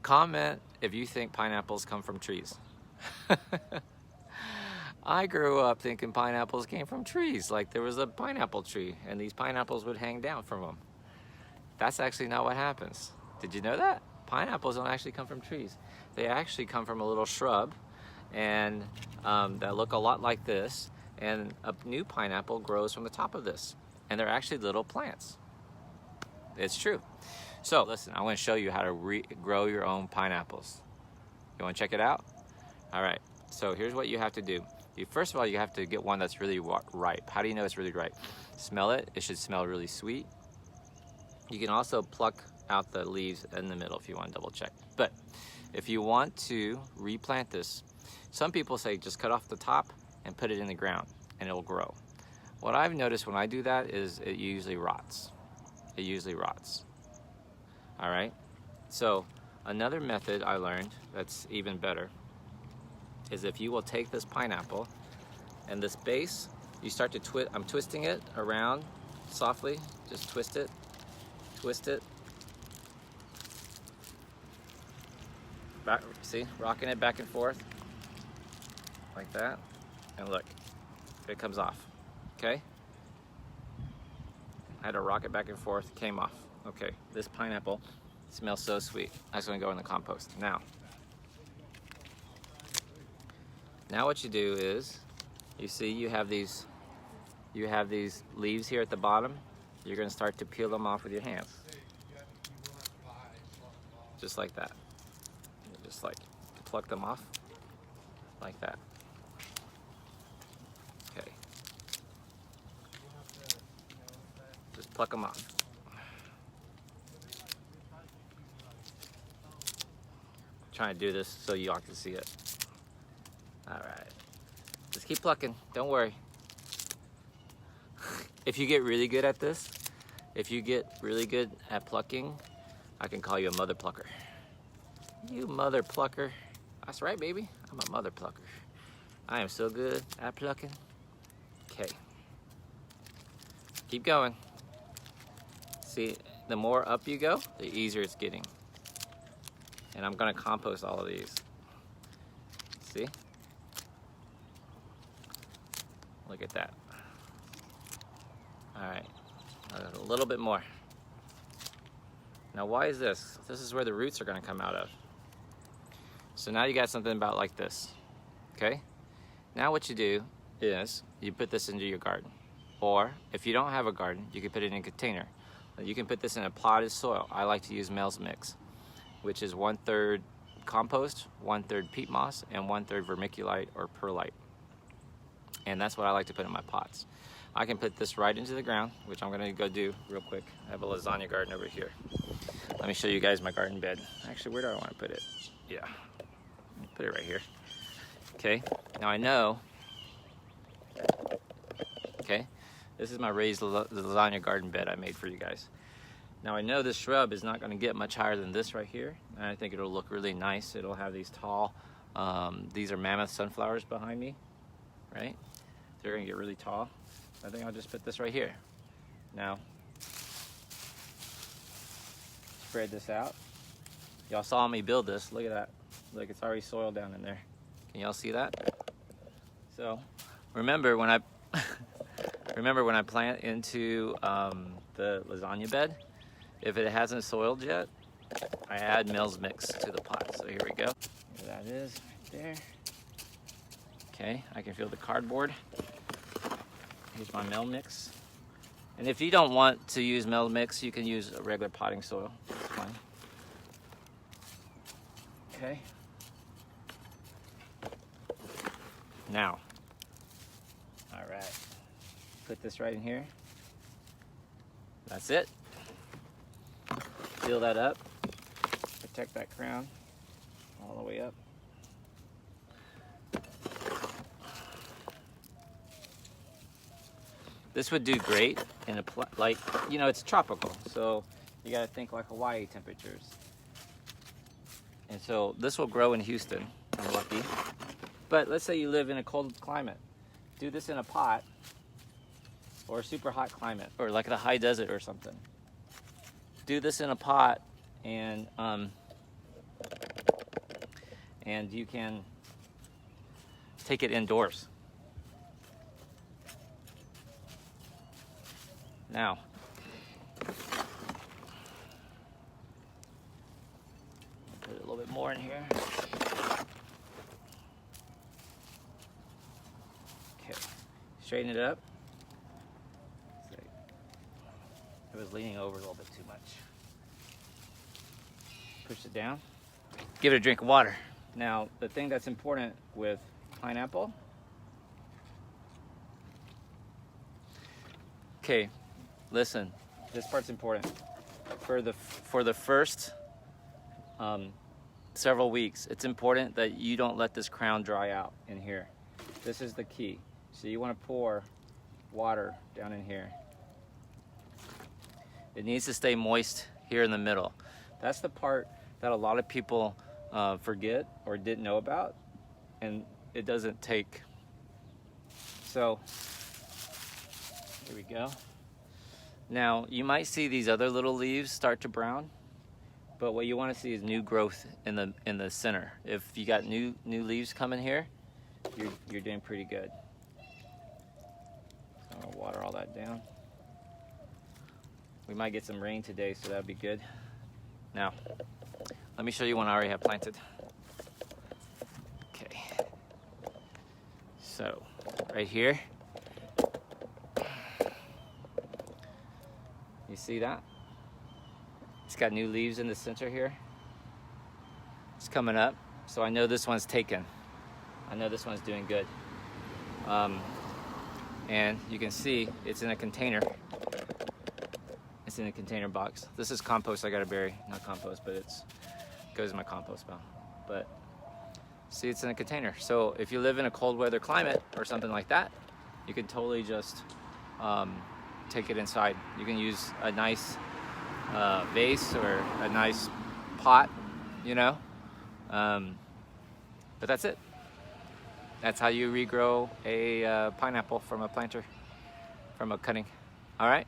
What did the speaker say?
Comment if you think pineapples come from trees. I grew up thinking pineapples came from trees, like there was a pineapple tree and these pineapples would hang down from them. That's actually not what happens. Did you know that? Pineapples don't actually come from trees. They actually come from a little shrub and that look a lot like this, and a new pineapple grows from the top of this. And they're actually little plants. It's true. So listen, I want to show you how to grow your own pineapples. You want to check it out? All right, so here's what you have to do. First of all, you have to get one that's really ripe. How do you know it's really ripe? Smell it. It should smell really sweet. You can also pluck out the leaves in the middle if you want to double check. But if you want to replant this, some people say just cut off the top and put it in the ground and it'll grow. What I've noticed when I do that is it usually rots. It usually rots. All right, so another method I learned that's even better is if you will take this pineapple and this base, you start to twist. I'm twisting it around softly, just twist it, back, see, rocking it back and forth like that, and look, it comes off. Okay, I had to rock it back and forth, came off. Okay, this pineapple smells so sweet. That's gonna go in the compost. Now what you do is, you see you have these leaves here at the bottom. You're gonna start to peel them off with your hands. Just like that. Just like pluck them off like that. Okay. Just pluck them off. Trying to do this so you all can see it. All right, just keep plucking, don't worry. If you get really good at this, if you get really good at plucking, I can call you a mother plucker. You mother plucker. That's right, baby, I'm a mother plucker. I am so good at plucking. Okay, keep going. See, the more up you go, the easier it's getting. And I'm gonna compost all of these. See? Look at that. All right, a little bit more. Now why is this? This is where the roots are gonna come out of. So now you got something about like this, okay? Now what you do is you put this into your garden. Or if you don't have a garden, you can put it in a container. You can put this in a potted soil. I like to use Mel's Mix, which is 1/3 compost, 1/3 peat moss, and 1/3 vermiculite or perlite. And that's what I like to put in my pots. I can put this right into the ground, which I'm gonna go do real quick. I have a lasagna garden over here. Let me show you guys my garden bed. Actually, where do I wanna put it? Yeah, put it right here. Okay, now I know, okay, this is my raised lasagna garden bed I made for you guys. Now I know this shrub is not gonna get much higher than this right here, and I think it'll look really nice. It'll have these tall, these are mammoth sunflowers behind me, right? They're gonna get really tall. I think I'll just put this right here. Now, spread this out. Y'all saw me build this, look at that. Look, it's already soil down in there. Can y'all see that? So, remember when I plant into the lasagna bed, if it hasn't soiled yet, I add Mel's Mix to the pot. So here we go. There that is, right there. Okay, I can feel the cardboard. Here's my Mel Mix. And if you don't want to use Mel Mix, you can use a regular potting soil. That's fine. Okay. Now, all right, put this right in here. That's it. Seal that up. Protect that crown all the way up. This would do great in a, like, you know, it's tropical, so you gotta think like Hawaii temperatures. And so this will grow in Houston, I'm lucky. But let's say you live in a cold climate. Do this in a pot, or a super hot climate, or like the high desert or something. Do this in a pot and and you can take it indoors. Now, put a little bit more in here. Okay, straighten it up. I was leaning over a little bit too much. Push it down. Give it a drink of water. Now, the thing that's important with pineapple. Okay, listen. This part's important. For the first several weeks, it's important that you don't let this crown dry out in here. This is the key. So you want to pour water down in here. It needs to stay moist here in the middle. That's the part that a lot of people forget or didn't know about, and it doesn't take. So here we go. Now you might see these other little leaves start to brown, but what you want to see is new growth in the center. If you got new leaves coming here, you're doing pretty good. So I'm gonna water all that down. We might get some rain today, so that'd be good. Now, let me show you one I already have planted. Okay. So, right here. You see that? It's got new leaves in the center here. It's coming up, so I know this one's taken. I know this one's doing good. And you can see it's in a container. It's in a container box. This is compost I gotta bury. Not compost, but it goes in my compost pile. But see, it's in a container. So if you live in a cold weather climate or something like that, you can totally just take it inside. You can use a nice vase or a nice pot, you know. But that's it. That's how you regrow a pineapple from a planter, from a cutting. All right.